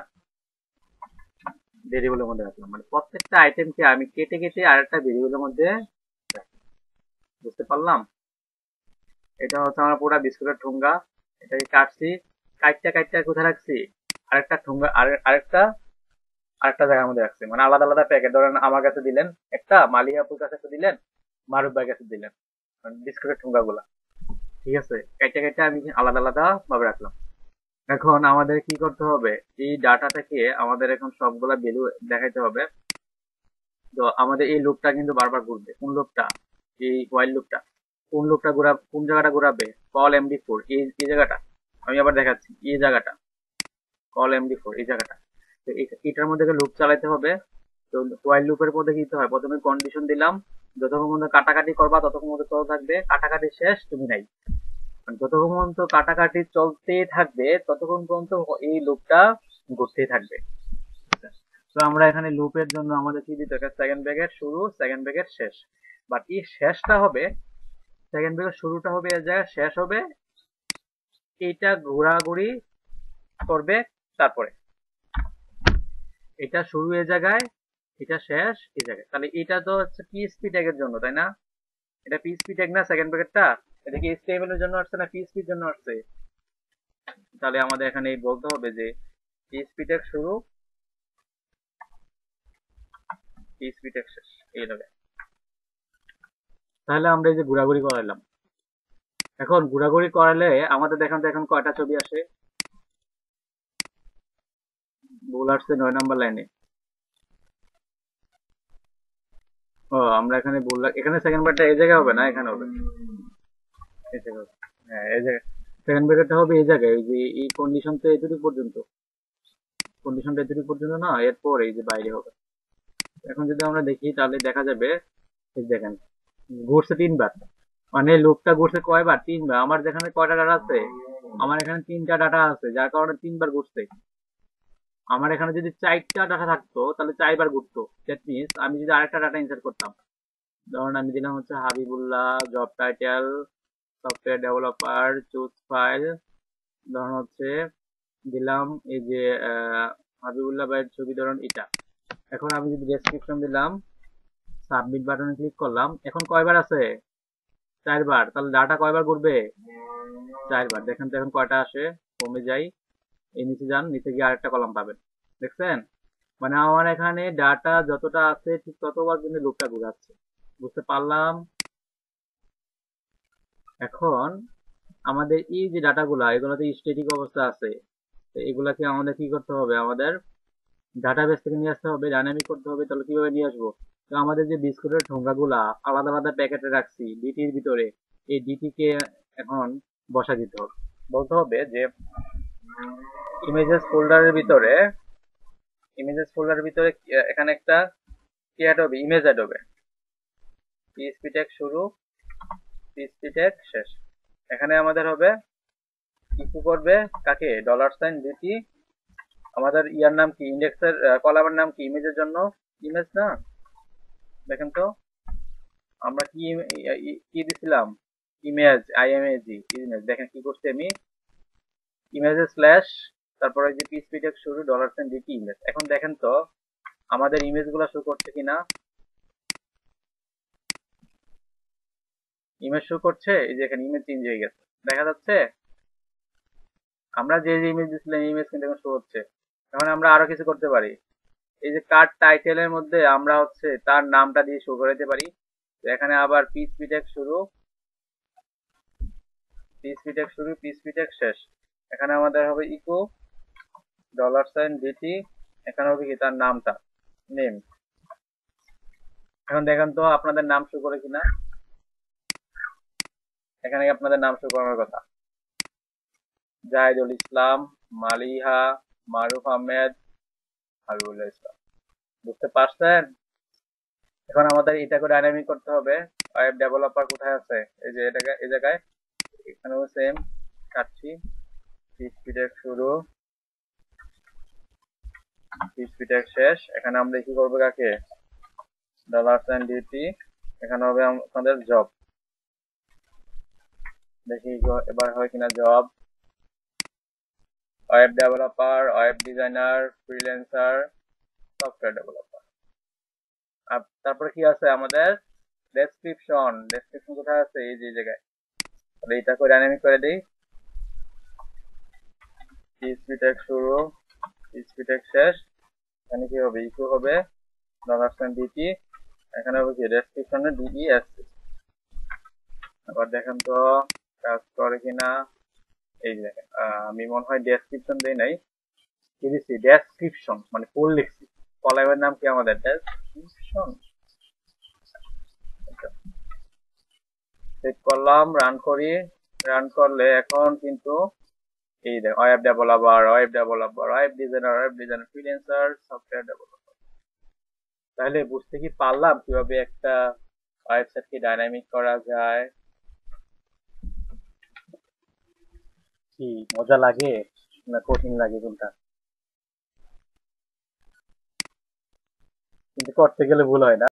ভেরিয়েবলের মধ্যে রাখলাম। মানে প্রত্যেকটা আইটেমকে আমি কেটে কেটে আরেকটা ভেরিয়েবলের মধ্যে রাখি। বুঝতে পারলাম? এটা হচ্ছে আমার পুরা বিস্কুটের ঠোঙ্গা। এটাকে কাটছি, কাটটা কাটটা কোথায় রাখছি, আরেকটা ঠোঙ্গা, আরেকটা আরেকটা জায়গার মধ্যে রাখছি। মানে আলাদা আলাদা প্যাকেট, ধরেন আমার কাছে দিলেন একটা, মালিহাপুর কাছে একটা দিলেন, মারুফ ভাইয়ের কাছে দিলেন, বিস্কুটের ঠোঙ্গা গুলা। ঠিক আছে, কাইটা কাইটা আমি আলাদা আলাদা ভাবে রাখলাম। এখন আমাদের কি করতে হবে, এই ডাটা থেকে আমাদের এখন সবগুলা ভ্যালু দেখাইতে হবে। তো আমাদের এই লুপটা কিন্তু বারবার ঘুরবে। কোন লুপটা? এই হোয়াইল লুপটা। কোন লুপটা ঘোরা, কোন জায়গাটা ঘোরাবে? কল এমডি4, এই জায়গাটা। আমি আবার দেখাচ্ছি, এই জায়গাটা কল এমডি4, এই জায়গাটা। তো এটার মধ্যে লুপ চালাইতে হবে। তো হোয়াইল লুপের মধ্যে কি হয়, প্রথমে কন্ডিশন দিলাম, যতক্ষণ পর্যন্ত কাটাকাটি করবা ততক্ষণ পর্যন্ত চলতে থাকবে, কাটাকাটি শেষ তুমি নাই। মানে যতক্ষণ পর্যন্ত কাটাকাটি চলতেই থাকবে ততক্ষণ পর্যন্ত এই লুপটা ঘুরতেই থাকবে। তো আমরা এখানে লুপের জন্য আমাদের কি দিতে হবে, সেকেন্ড ব্র্যাকেট শুরু, সেকেন্ড ব্র্যাকেট শেষ। বাট এই শেষটা হবে, সেকেন্ড ব্র্যাকেট শুরুটা হবে এর জায়গায়, শেষ হবে এইটা ঘোরাঘুরি করবে। তারপরে এটা শুরু এ জায়গায়, এটা শেষ এই জায়গায়। তাহলে এটা তো হচ্ছে পিএইচপি ট্যাগের জন্য, তাই না? এটা পিএইচপি ট্যাগ না সেকেন্ড ব্র্যাকেটটা? এটা কি এইচটিএমএল এর জন্য আসছে না পিএইচপি এর জন্য আসছে? তাহলে আমাদের এখানে বলতে হবে যে পিএইচপি ট্যাগ শুরু, পিএইচপি ট্যাগ শেষ, এইভাবে। তাহলে আমরা এই যে ঘোরাঘুরি করাইলাম, এখন ঘোরাঘুরি করালে আমাদের দেখেন তো এখন কয়টা ছবি আসে? ভুল আসছে 9 নাম্বার লাইনে। ও আমরা এখানে বললাম, এখানে সেকেন্ড বারটা এই জায়গায় হবে না, এখানে হবে, এই জায়গায় হবে। হ্যাঁ এই জায়গায় সেকেন্ড ব্র্যাকেটটা হবে এই জায়গায়। এই যে এই কন্ডিশন তো এতটুকু পর্যন্ত, কন্ডিশনটা এতটুকু পর্যন্ত না, এরপর এই যে বাইরে হবে। এখন যদি আমরা দেখি তাহলে দেখা যাবে, এই দেখেন ঘুরছে 3 বার। মানে লুপটা ঘুরছে কয়বার? 3 বার। আমার যেখানে কয়টা ডাটা আছে, আমার এখানে 3টা ডাটা আছে, যার কারণে 3 বার ঘুরছে। আমার এখানে যদি 4টা ডাটা থাকতো তাহলে 4 বার ঘুরতো। দ্যাট মিনস আমি যদি আরেকটা ডাটা ইনসার্ট করতাম, ধরুন আমি দিলাম হচ্ছে Habibullah, job title, software developer, choose file, ধরুন হচ্ছে দিলাম এই যে হাবিবুল্লাহ ভাইয়ের ছবি, ধরুন এটা। এখন আমি যদি ডেসক্রিপশন দিলাম, সাবমিট বাটনে ক্লিক করলাম, এখন কয়বার আছে? 4 বার। তাহলে ডাটা কয়বার ঘুরবে? 4 বার। দেখেন তো এখন কয়টা আসে, কমে যাই, এই নিচে যান, নিচে গিয়ে আরেকটা কলাম পাবেন। দেখছেন? মানে আমার এখানে ডাটা যতটা আছে ঠিক ততবার কিন্তু লুপটা ঘুরাচ্ছে। বুঝতে পারলাম? এখন আমাদের এই যে ডাটাগুলা, এগুলোতে স্ট্যাটিক অবস্থা আছে। তো এগুলাকে আমাদের কি করতে হবে, আমাদের ডাটাবেস থেকে নিয়ে আসতে হবে, ডাইনামিক করতে হবে। তাহলে কিভাবে নিয়ে আসবো? তো আমাদের যে বিস্কুটের ঠোঙ্গাগুলা আলাদা আলাদা প্যাকেটে রাখছি ডিটির ভিতরে, এই ডিটি কে এখন বসা দিতে হবে। বলতে হবে যে ইমেজেস ফোল্ডারের ভিতরে, এখানে একটা কি অ্যাড হবে, ইমেজ অ্যাড হবে। পিএইচপি ট্যাগ শুরু, পিএইচপি ট্যাগ শেষ। এখানে আমাদের হবে ইকো করবে কাকে, $, ডিটি। আমাদের ইয়ার নাম কি, ইন্ডেক্সের কলামের নাম কি, ইমেজের জন্য ইমেজ না? দেখেন তো আমরা কি কি দিছিলাম, ইমেজ, আইএমএজি ইমেজ। দেখেন কি করছি আমি, ইমেজের স্ল্যাশ, তারপরে যে পিএইচপি ট্যাগ শুরু, $ডিটি ইমেজ। এখন দেখেন তো আমাদের ইমেজ গুলা শো করছে কিনা, ইমেজ শো করছে। এই যে এখানে ইমেজ চেঞ্জ হয়ে গেছে, দেখা যাচ্ছে। আমরা যে যে ইমেজ দিছিলাম ইমেজ কিন্তু এখন শো হচ্ছে। এখন আমরা আরো কিছু করতে পারি, এই যে কার্ড টাইটেলের মধ্যে আমরা হচ্ছে তার নামটা দিয়ে শো করাতে পারি। তো এখানে আবার পিএইচপি ট্যাগ শুরু, পিএইচপি ট্যাগ শুরু, পিএইচপি ট্যাগ শেষ। এখানে আমাদের হবে ইকো $ডিটি, এখানে হবে কি তার নামটা, নেম। এখন দেখেন তো আপনাদের নাম শো করে কিনা, এখানে আপনাদের নাম শো করার কথা, জাহিদুল ইসলাম, মালিহা, মারুফ আহমেদ, হাবিবুল্লাহ ইসলাম। বুঝতে পারছেন? এখন আমাদের এটাকে ডাইনামিক করতে হবে। ওয়েব ডেভেলপার কোথায় আছে? এই যে এটা, এই জায়গায়, এখানেও সেম কাটছি। পিএইচপি ট্যাগ শুরু, পিএইচপি ট্যাগ শেষ। এখানে আমরা কি করবো, কাকে $ডিটি, এখানে হবে আমাদের জব। দেখি এবার হয় কিনা job. Web developer, web designer, freelancer, software developer. আর তারপরে কি আছে আমাদের? ডেসক্রিপশন। ডেসক্রিপশন কোথায় আছে? এই যে জায়গায়। তাহলে এটা করে ডাইনামিক করে দিই। পিএইচপি ট্যাগ শুরু, পিএইচপি ট্যাগ শেষ। এখানে কি হবে? ইকো হবে $ডিটি, এখানে হবে কি ডেসক্রিপশনে ডিইএস। আবার দেখেন তো কাজ করে কিনা। এই যে দেখেন, আমি মনে হয় ডেসক্রিপশন দেই নাই, কি দিচ্ছি ডেসক্রিপশন, মানে ফুল লিখছি। কলামের নাম কি আমাদের? ডেসক্রিপশন। চেক করলাম, রান করি। রান করলে এখন কিন্তু এই দেখ, web developer, web developer, web designer, web designer, freelancer, software developer. তাহলে বুঝতে কি পারলাম কিভাবে একটা ওয়েবসাইটকে ডাইনামিক করা যায়? কি মজা লাগে না কঠিন লাগে কোনটা? কিন্তু করতে গেলে ভুল হয় না।